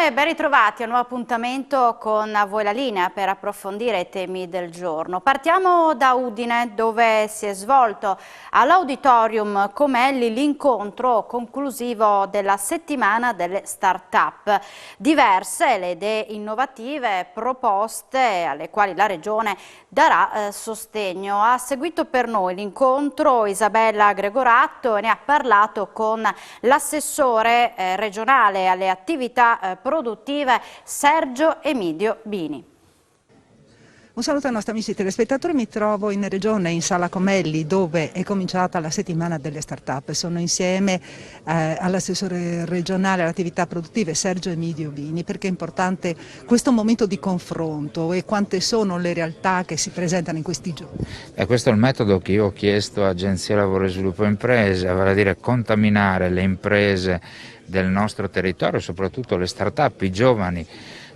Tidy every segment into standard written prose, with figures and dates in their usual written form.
e ben ritrovati a un nuovo appuntamento con A Voi la Linea per approfondire i temi del giorno. Partiamo da Udine, dove si è svolto all'Auditorium Comelli l'incontro conclusivo della settimana delle start-up. Diverse le idee innovative proposte alle quali la Regione darà sostegno. Ha seguito per noi l'incontro Isabella Gregoratto e ne ha parlato con l'assessore regionale alle attività produttive Sergio Emidio Bini. Un saluto ai nostri amici telespettatori, mi trovo in Regione, in Sala Comelli, dove è cominciata la settimana delle start-up. Sono insieme all'assessore regionale alle attività produttive Sergio Emidio Bini, perché è importante questo momento di confronto e quante sono le realtà che si presentano in questi giorni. Questo è il metodo che io ho chiesto a Agenzia Lavoro e Sviluppo Imprese, vale a dire contaminare le imprese del nostro territorio, soprattutto le start-up, i giovani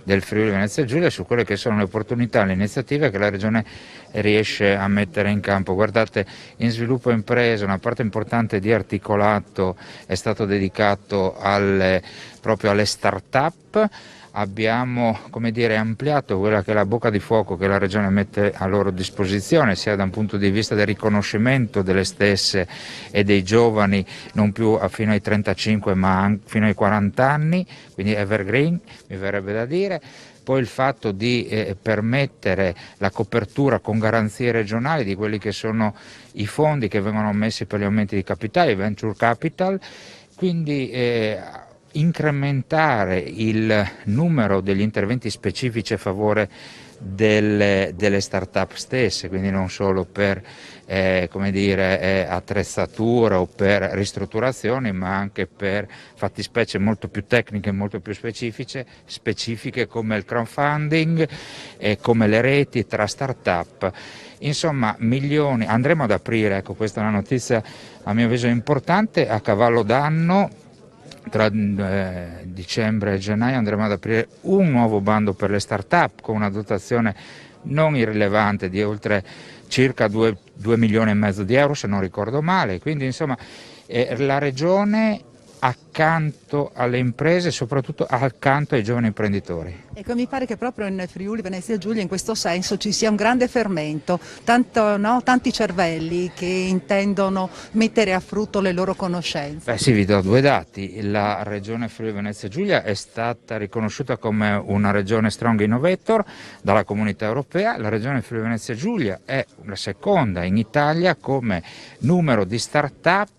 del Friuli Venezia Giulia, su quelle che sono le opportunità, le iniziative che la Regione riesce a mettere in campo. Guardate, in sviluppo imprese una parte importante di articolato è stato dedicato proprio alle start-up. Abbiamo, come dire, ampliato quella che è la bocca di fuoco che la Regione mette a loro disposizione, sia da un punto di vista del riconoscimento delle stesse e dei giovani non più fino ai 35 ma fino ai 40 anni, quindi evergreen mi verrebbe da dire. Poi il fatto di permettere la copertura con garanzie regionali di quelli che sono i fondi che vengono messi per gli aumenti di capitale, venture capital, quindi incrementare il numero degli interventi specifici a favore delle start-up stesse, quindi non solo per come dire, attrezzatura o per ristrutturazioni, ma anche per fattispecie molto più tecniche e molto più specifiche come il crowdfunding e come le reti tra start-up. Insomma, milioni, andremo ad aprire, ecco, questa è una notizia a mio avviso importante, a cavallo d'anno. Tra dicembre e gennaio andremo ad aprire un nuovo bando per le start-up con una dotazione non irrilevante di oltre circa 2 milioni e mezzo di euro, se non ricordo male. Quindi insomma la Regione accanto alle imprese, soprattutto accanto ai giovani imprenditori. Ecco, mi pare che proprio in Friuli Venezia Giulia in questo senso ci sia un grande fermento, tanti cervelli che intendono mettere a frutto le loro conoscenze. Beh sì, vi do due dati. La regione Friuli Venezia Giulia è stata riconosciuta come una regione strong innovator dalla Comunità Europea. La regione Friuli Venezia Giulia è la seconda in Italia come numero di start-up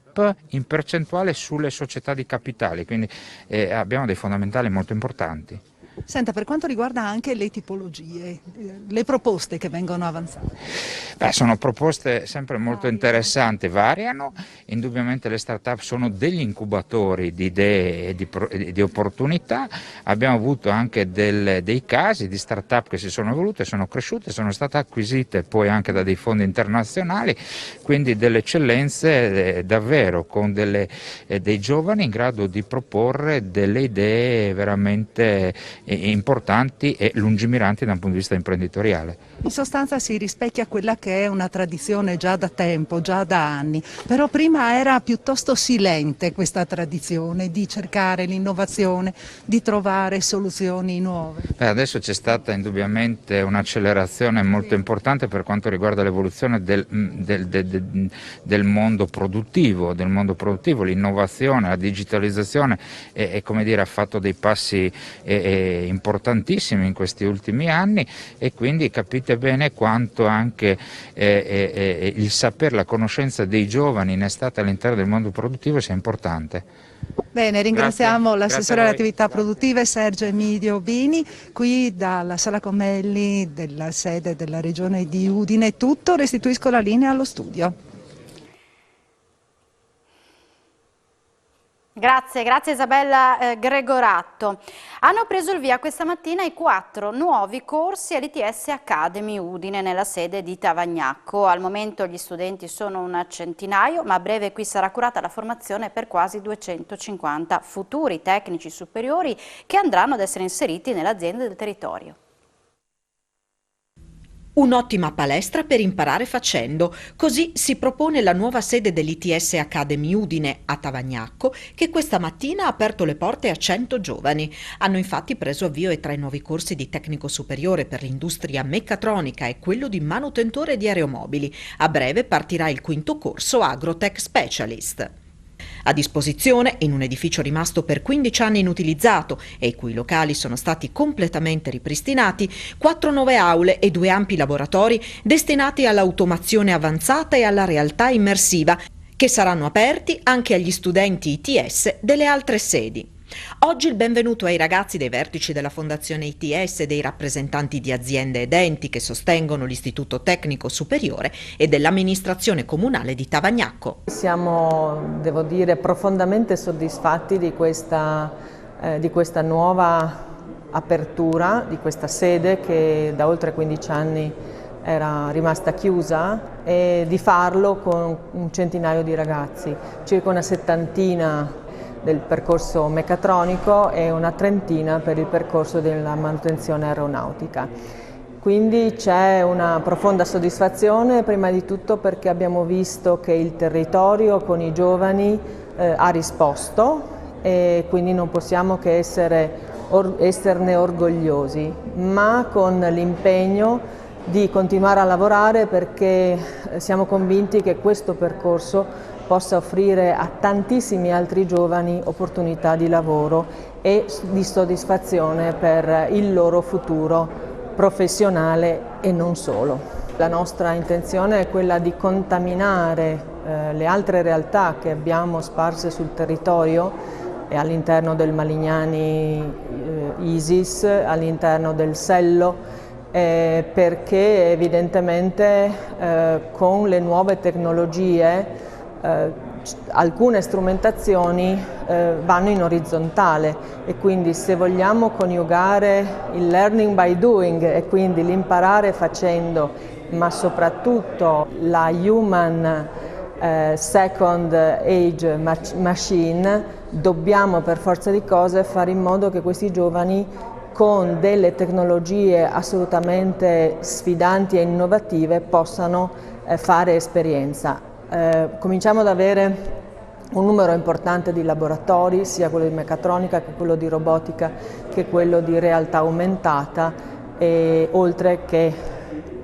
in percentuale sulle società di capitali, quindi abbiamo dei fondamentali molto importanti. Senta, per quanto riguarda anche le tipologie, le proposte che vengono avanzate? Beh, sono proposte sempre molto interessanti, variano, indubbiamente le start-up sono degli incubatori di idee e di opportunità. Abbiamo avuto anche dei casi di start-up che si sono evolute, sono cresciute, sono state acquisite poi anche da dei fondi internazionali, quindi delle eccellenze davvero con dei giovani in grado di proporre delle idee veramente importanti e lungimiranti da un punto di vista imprenditoriale. In sostanza si rispecchia quella che è una tradizione già da tempo, già da anni, però prima era piuttosto silente questa tradizione di cercare l'innovazione, di trovare soluzioni nuove. Adesso c'è stata indubbiamente un'accelerazione molto importante per quanto riguarda l'evoluzione del mondo produttivo, l'innovazione, la digitalizzazione come dire, ha fatto dei passi importantissimi in questi ultimi anni e quindi capite bene quanto anche il sapere, la conoscenza dei giovani innestata all'interno del mondo produttivo sia importante. Bene, ringraziamo l'assessore alle attività produttive Sergio Emidio Bini, qui dalla Sala Comelli della sede della Regione di Udine. Tutto, restituisco la linea allo studio. Grazie Isabella Gregoratto. Hanno preso il via questa mattina i 4 nuovi corsi all'ITS Academy Udine nella sede di Tavagnacco. Al momento gli studenti sono un centinaio, ma a breve qui sarà curata la formazione per quasi 250 futuri tecnici superiori che andranno ad essere inseriti nelle aziende del territorio. Un'ottima palestra per imparare facendo, così si propone la nuova sede dell'ITS Academy Udine a Tavagnacco, che questa mattina ha aperto le porte a 100 giovani. Hanno infatti preso avvio ai 3 nuovi corsi di tecnico superiore per l'industria meccatronica e quello di manutentore di aeromobili. A breve partirà il 5° corso Agrotech Specialist. A disposizione, in un edificio rimasto per 15 anni inutilizzato e i cui locali sono stati completamente ripristinati, 4 nuove aule e 2 ampi laboratori destinati all'automazione avanzata e alla realtà immersiva, che saranno aperti anche agli studenti ITS delle altre sedi. Oggi il benvenuto ai ragazzi dei vertici della Fondazione ITS, dei rappresentanti di aziende ed enti che sostengono l'Istituto Tecnico Superiore e dell'amministrazione comunale di Tavagnacco. Siamo, devo dire, profondamente soddisfatti di questa nuova apertura, di questa sede che da oltre 15 anni era rimasta chiusa, e di farlo con un centinaio di ragazzi, circa una 70 del percorso meccatronico e una 30 per il percorso della manutenzione aeronautica. Quindi c'è una profonda soddisfazione, prima di tutto perché abbiamo visto che il territorio con i giovani ha risposto, e quindi non possiamo che esserne orgogliosi, ma con l'impegno di continuare a lavorare, perché siamo convinti che questo percorso possa offrire a tantissimi altri giovani opportunità di lavoro e di soddisfazione per il loro futuro professionale e non solo. La nostra intenzione è quella di contaminare le altre realtà che abbiamo sparse sul territorio e all'interno del Malignani ISIS, all'interno del Sello, perché evidentemente con le nuove tecnologie alcune strumentazioni vanno in orizzontale, e quindi se vogliamo coniugare il learning by doing, e quindi l'imparare facendo, ma soprattutto la human second age machine, dobbiamo per forza di cose fare in modo che questi giovani, con delle tecnologie assolutamente sfidanti e innovative, possano fare esperienza. Cominciamo ad avere un numero importante di laboratori, sia quello di meccatronica che quello di robotica che quello di realtà aumentata, e oltre che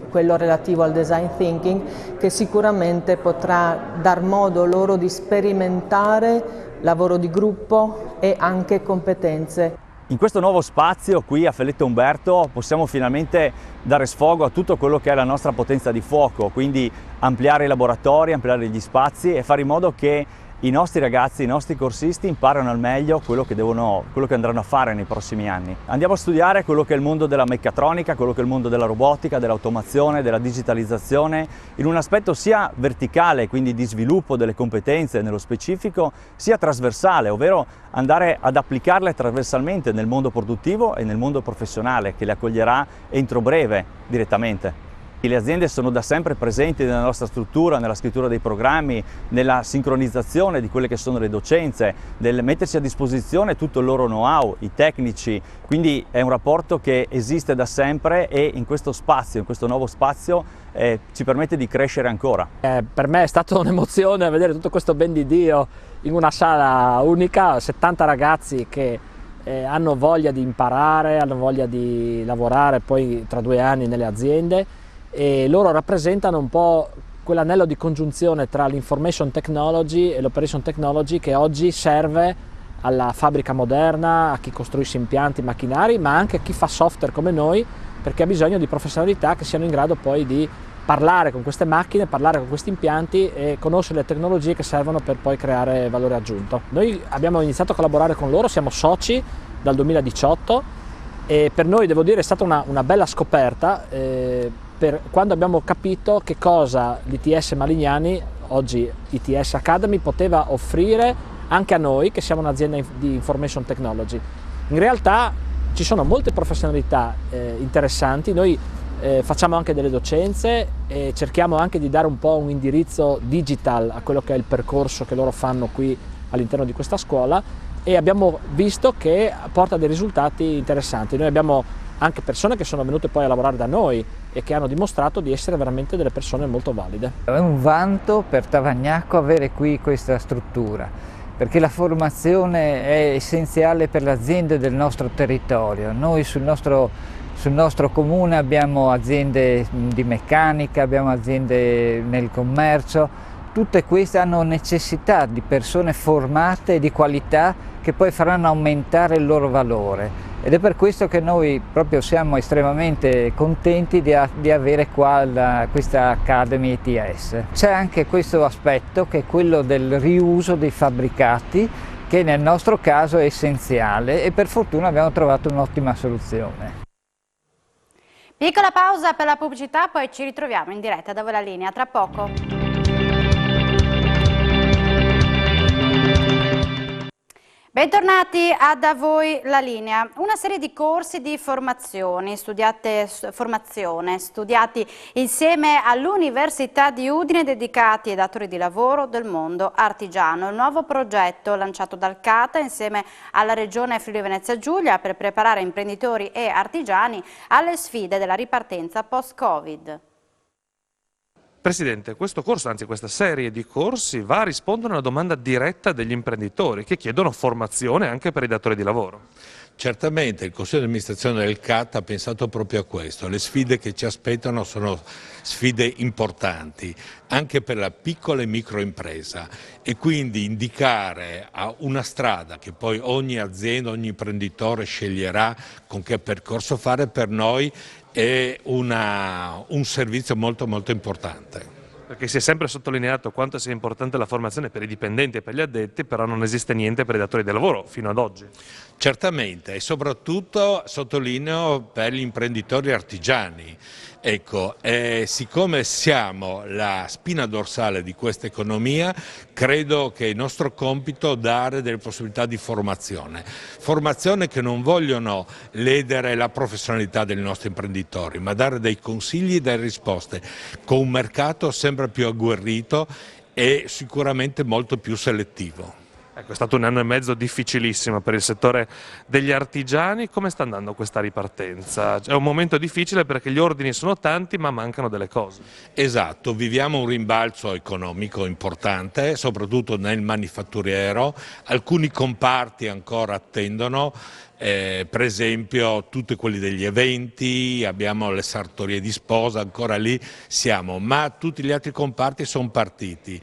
quello relativo al design thinking, che sicuramente potrà dar modo loro di sperimentare lavoro di gruppo e anche competenze. In questo nuovo spazio qui a Feletto Umberto possiamo finalmente dare sfogo a tutto quello che è la nostra potenza di fuoco, quindi ampliare i laboratori, ampliare gli spazi e fare in modo che i nostri ragazzi, i nostri corsisti imparano al meglio quello che andranno a fare nei prossimi anni. Andiamo a studiare quello che è il mondo della meccatronica, quello che è il mondo della robotica, dell'automazione, della digitalizzazione, in un aspetto sia verticale, quindi di sviluppo delle competenze nello specifico, sia trasversale, ovvero andare ad applicarle trasversalmente nel mondo produttivo e nel mondo professionale, che le accoglierà entro breve direttamente. Le aziende sono da sempre presenti nella nostra struttura, nella scrittura dei programmi, nella sincronizzazione di quelle che sono le docenze, nel metterci a disposizione tutto il loro know-how, i tecnici, quindi è un rapporto che esiste da sempre e in questo spazio, in questo nuovo spazio, ci permette di crescere ancora. Per me è stata un'emozione vedere tutto questo ben di Dio in una sala unica, 70 ragazzi che hanno voglia di imparare, hanno voglia di lavorare poi tra 2 anni nelle aziende, e loro rappresentano un po' quell'anello di congiunzione tra l'information technology e l'operation technology che oggi serve alla fabbrica moderna, a chi costruisce impianti, macchinari, ma anche a chi fa software come noi, perché ha bisogno di professionalità che siano in grado poi di parlare con queste macchine, parlare con questi impianti e conoscere le tecnologie che servono per poi creare valore aggiunto. Noi abbiamo iniziato a collaborare con loro, siamo soci dal 2018 e per noi, devo dire, è stata una bella scoperta per quando abbiamo capito che cosa l'ITS Malignani, oggi ITS Academy, poteva offrire anche a noi che siamo un'azienda di information technology. In realtà ci sono molte professionalità interessanti, noi facciamo anche delle docenze e cerchiamo anche di dare un po' un indirizzo digital a quello che è il percorso che loro fanno qui all'interno di questa scuola, e abbiamo visto che porta dei risultati interessanti. Noi abbiamo anche persone che sono venute poi a lavorare da noi e che hanno dimostrato di essere veramente delle persone molto valide. È un vanto per Tavagnacco avere qui questa struttura, perché la formazione è essenziale per le aziende del nostro territorio. Noi sul nostro comune abbiamo aziende di meccanica, abbiamo aziende nel commercio, tutte queste hanno necessità di persone formate e di qualità che poi faranno aumentare il loro valore. Ed è per questo che noi proprio siamo estremamente contenti di avere qua questa Academy ETS. C'è anche questo aspetto che è quello del riuso dei fabbricati, che nel nostro caso è essenziale e per fortuna abbiamo trovato un'ottima soluzione. Piccola pausa per la pubblicità, poi ci ritroviamo in diretta da Vola Linea, tra poco. Bentornati a Da Voi la Linea, una serie di corsi di formazione studiati insieme all'Università di Udine dedicati ai datori di lavoro del mondo artigiano. Il nuovo progetto lanciato dal CATA insieme alla Regione Friuli Venezia Giulia per preparare imprenditori e artigiani alle sfide della ripartenza post-Covid. Presidente, questo corso, anzi questa serie di corsi, va a rispondere a una domanda diretta degli imprenditori che chiedono formazione anche per i datori di lavoro. Certamente il Consiglio di amministrazione del CAT ha pensato proprio a questo. Le sfide che ci aspettano sono sfide importanti anche per la piccola e microimpresa e quindi indicare una strada che poi ogni azienda, ogni imprenditore sceglierà con che percorso fare, per noi è un servizio molto importante. Perché si è sempre sottolineato quanto sia importante la formazione per i dipendenti e per gli addetti, però non esiste niente per i datori di lavoro fino ad oggi. Certamente, e soprattutto sottolineo per gli imprenditori artigiani. Ecco, siccome siamo la spina dorsale di questa economia, credo che è il nostro compito dare delle possibilità di formazione che non vogliono ledere la professionalità dei nostri imprenditori, ma dare dei consigli e delle risposte con un mercato sempre più agguerrito e sicuramente molto più selettivo. Ecco, è stato un anno e mezzo difficilissimo per il settore degli artigiani. Come sta andando questa ripartenza? È un momento difficile perché gli ordini sono tanti ma mancano delle cose. Esatto, viviamo un rimbalzo economico importante, soprattutto nel manifatturiero. Alcuni comparti ancora attendono, per esempio tutti quelli degli eventi, abbiamo le sartorie di sposa, ancora lì siamo, ma tutti gli altri comparti sono partiti.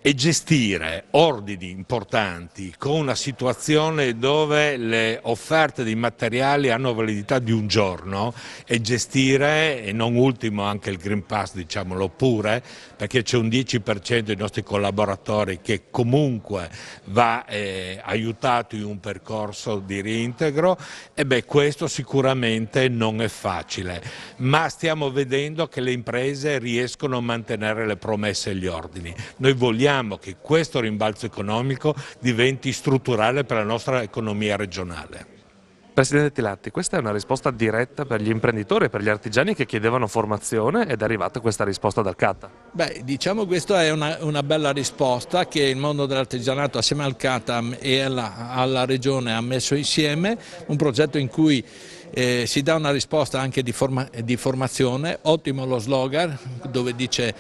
E gestire ordini importanti con una situazione dove le offerte di materiali hanno validità di un giorno e gestire, e non ultimo anche il Green Pass, diciamolo pure, perché c'è un 10% dei nostri collaboratori che comunque va aiutato in un percorso di reintegro, e questo sicuramente non è facile, ma stiamo vedendo che le imprese riescono a mantenere le promesse e gli ordini. Noi vogliamo che questo rimbalzo economico diventi strutturale per la nostra economia regionale. Presidente Tilatti, questa è una risposta diretta per gli imprenditori e per gli artigiani che chiedevano formazione ed è arrivata questa risposta dal CATA? Diciamo questa è una bella risposta che il mondo dell'artigianato assieme al CATA e alla Regione ha messo insieme, un progetto in cui si dà una risposta anche di formazione. Ottimo lo slogan dove dice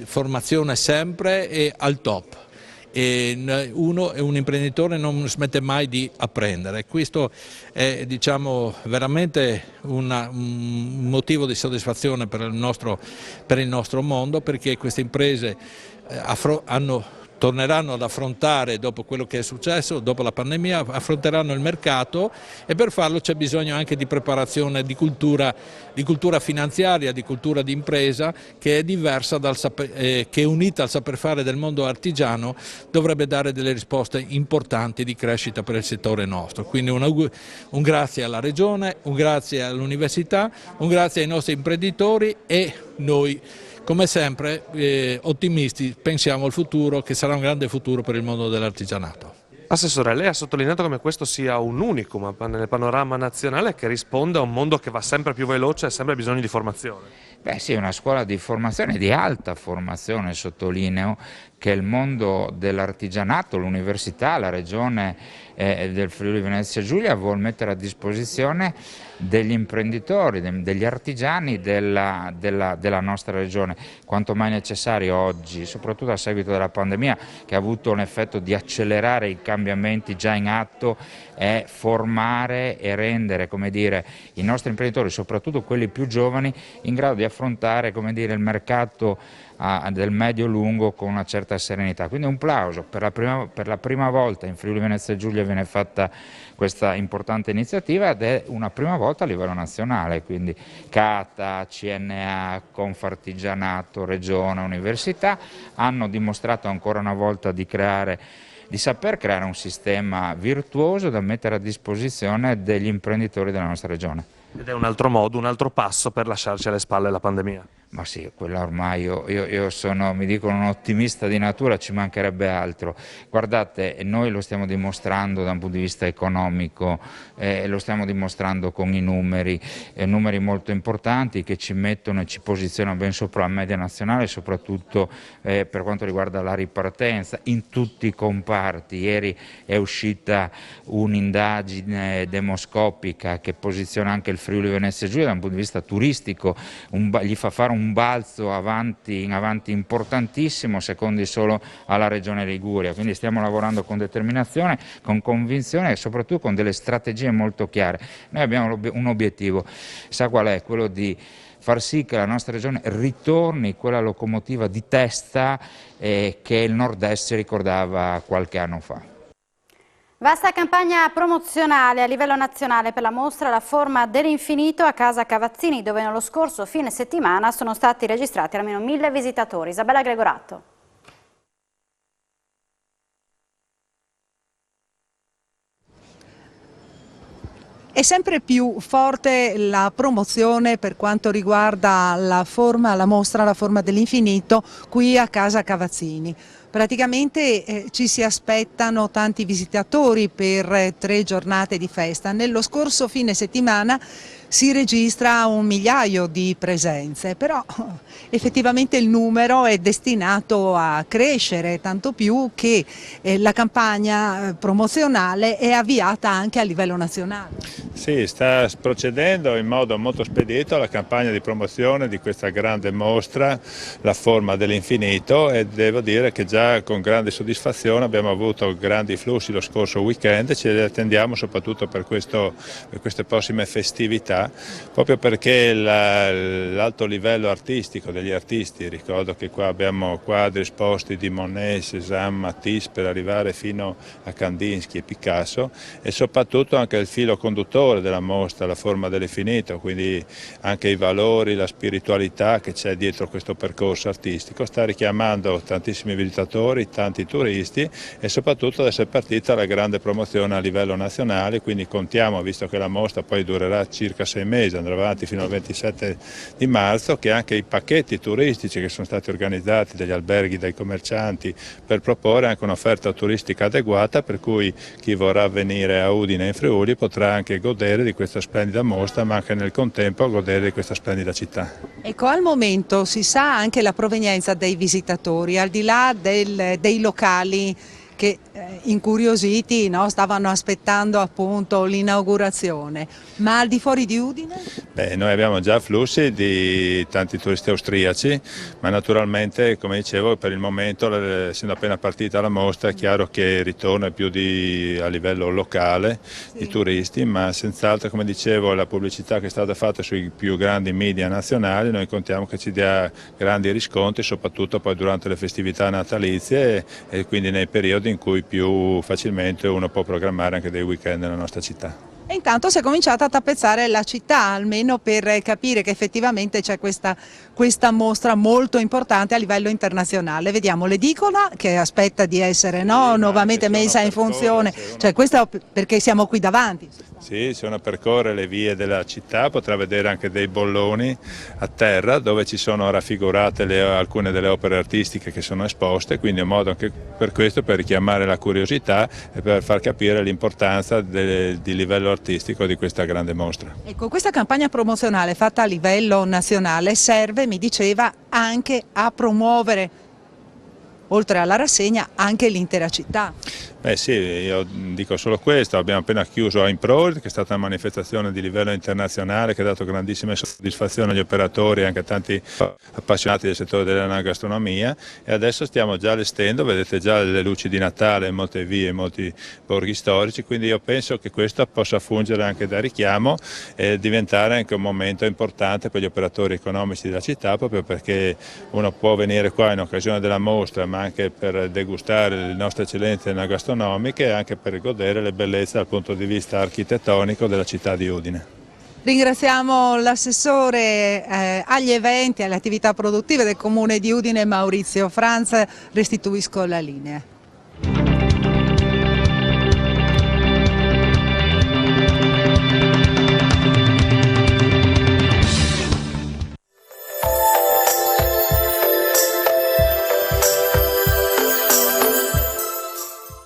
formazione sempre e al top. Un imprenditore non smette mai di apprendere. Questo è veramente un motivo di soddisfazione per il nostro mondo, perché queste imprese torneranno ad affrontare, dopo quello che è successo, dopo la pandemia, affronteranno il mercato, e per farlo c'è bisogno anche di preparazione, di cultura finanziaria, di cultura di impresa, che è diversa che è unita al saper fare del mondo artigiano, dovrebbe dare delle risposte importanti di crescita per il settore nostro. Quindi un grazie alla Regione, un grazie all'Università, un grazie ai nostri imprenditori, e noi come sempre ottimisti pensiamo al futuro, che sarà un grande futuro per il mondo dell'artigianato. Assessore, lei ha sottolineato come questo sia un unicum nel panorama nazionale che risponde a un mondo che va sempre più veloce e ha sempre bisogno di formazione. Sì, una scuola di formazione, di alta formazione, sottolineo che il mondo dell'artigianato, l'università, la Regione del Friuli Venezia Giulia vuol mettere a disposizione degli imprenditori, degli artigiani della nostra regione, quanto mai necessario oggi, soprattutto a seguito della pandemia che ha avuto un effetto di accelerare i cambiamenti già in atto, è formare e rendere, come dire, i nostri imprenditori, soprattutto quelli più giovani, in grado di affrontare, come dire, il mercato del medio-lungo con una certa serenità. Quindi un plauso, per la prima volta in Friuli Venezia Giulia viene fatta questa importante iniziativa ed è una prima volta a livello nazionale, quindi Cata, CNA, Confartigianato, Regione, Università hanno dimostrato ancora una volta di saper creare un sistema virtuoso da mettere a disposizione degli imprenditori della nostra regione. Ed è un altro modo, un altro passo per lasciarci alle spalle la pandemia. Ma sì, quella ormai io sono, mi dicono, un ottimista di natura, ci mancherebbe altro. Guardate, noi lo stiamo dimostrando da un punto di vista economico, lo stiamo dimostrando con i numeri molto importanti che ci mettono e ci posizionano ben sopra la media nazionale, soprattutto per quanto riguarda la ripartenza in tutti i comparti. Ieri è uscita un'indagine demoscopica che posiziona anche il Friuli Venezia Giulia da un punto di vista turistico, gli fa fare un balzo in avanti importantissimo, secondi solo alla Regione Liguria, quindi stiamo lavorando con determinazione, con convinzione e soprattutto con delle strategie molto chiare. Noi abbiamo un obiettivo, sa qual è? Quello di far sì che la nostra regione ritorni quella locomotiva di testa che il Nord-Est si ricordava qualche anno fa. Vasta campagna promozionale a livello nazionale per la mostra La forma dell'infinito a Casa Cavazzini, dove nello scorso fine settimana sono stati registrati almeno 1000 visitatori. Isabella Gregorato. È sempre più forte la promozione per quanto riguarda la mostra La forma dell'infinito qui a Casa Cavazzini. Praticamente ci si aspettano tanti visitatori per 3 giornate di festa. Nello scorso fine settimana si registra 1 migliaio di presenze, però effettivamente il numero è destinato a crescere, tanto più che la campagna promozionale è avviata anche a livello nazionale. Sì, sta procedendo in modo molto spedito la campagna di promozione di questa grande mostra, La forma dell'infinito, e devo dire che già con grande soddisfazione abbiamo avuto grandi flussi lo scorso weekend e ce li attendiamo soprattutto per queste prossime festività, proprio perché l'alto livello artistico degli artisti, ricordo che qua abbiamo quadri esposti di Monet, Cézanne, Matisse per arrivare fino a Kandinsky e Picasso, e soprattutto anche il filo conduttore della mostra La forma dell'infinito, quindi anche i valori, la spiritualità che c'è dietro questo percorso artistico sta richiamando tantissimi visitatori, tanti turisti, e soprattutto adesso è partita la grande promozione a livello nazionale, quindi contiamo, visto che la mostra poi durerà circa 6 mesi, andrà avanti fino al 27 di marzo, che anche i pacchetti turistici che sono stati organizzati dagli alberghi, dai commercianti, per proporre anche un'offerta turistica adeguata, per cui chi vorrà venire a Udine in Friuli potrà anche godere di questa splendida mostra, ma anche nel contempo godere di questa splendida città. Ecco, al momento si sa anche la provenienza dei visitatori, al di là dei locali che incuriositi stavano aspettando appunto l'inaugurazione, ma al di fuori di Udine? Beh, noi abbiamo già flussi di tanti turisti austriaci, ma naturalmente, come dicevo, per il momento, essendo appena partita la mostra, è chiaro che il ritorno è più a livello locale di turisti, ma senz'altro, come dicevo, la pubblicità che è stata fatta sui più grandi media nazionali, noi contiamo che ci dia grandi riscontri, soprattutto poi durante le festività natalizie e quindi nei periodi in cui più facilmente uno può programmare anche dei weekend nella nostra città. E intanto si è cominciata a tappezzare la città, almeno per capire che effettivamente c'è questa mostra molto importante a livello internazionale. Vediamo l'edicola che aspetta di essere nuovamente messa in funzione, cioè questo perché siamo qui davanti. Sì, se uno percorre le vie della città potrà vedere anche dei bolloni a terra dove ci sono raffigurate alcune delle opere artistiche che sono esposte, quindi è un modo anche per questo, per richiamare la curiosità e per far capire l'importanza di livello artistico di questa grande mostra. Ecco, questa campagna promozionale fatta a livello nazionale serve, mi diceva, anche a promuovere oltre alla rassegna anche l'intera città. Beh sì, io dico solo questo, abbiamo appena chiuso Improved, che è stata una manifestazione di livello internazionale che ha dato grandissime soddisfazioni agli operatori e anche a tanti appassionati del settore dell'enogastronomia, e adesso stiamo già allestendo, vedete già le luci di Natale in molte vie, in molti borghi storici, quindi io penso che questo possa fungere anche da richiamo e diventare anche un momento importante per gli operatori economici della città, proprio perché uno può venire qua in occasione della mostra, ma anche per degustare le nostre eccellenze enogastronomiche e anche per godere le bellezze dal punto di vista architettonico della città di Udine. Ringraziamo l'assessore agli eventi e alle attività produttive del Comune di Udine, Maurizio Franz. Restituisco la linea.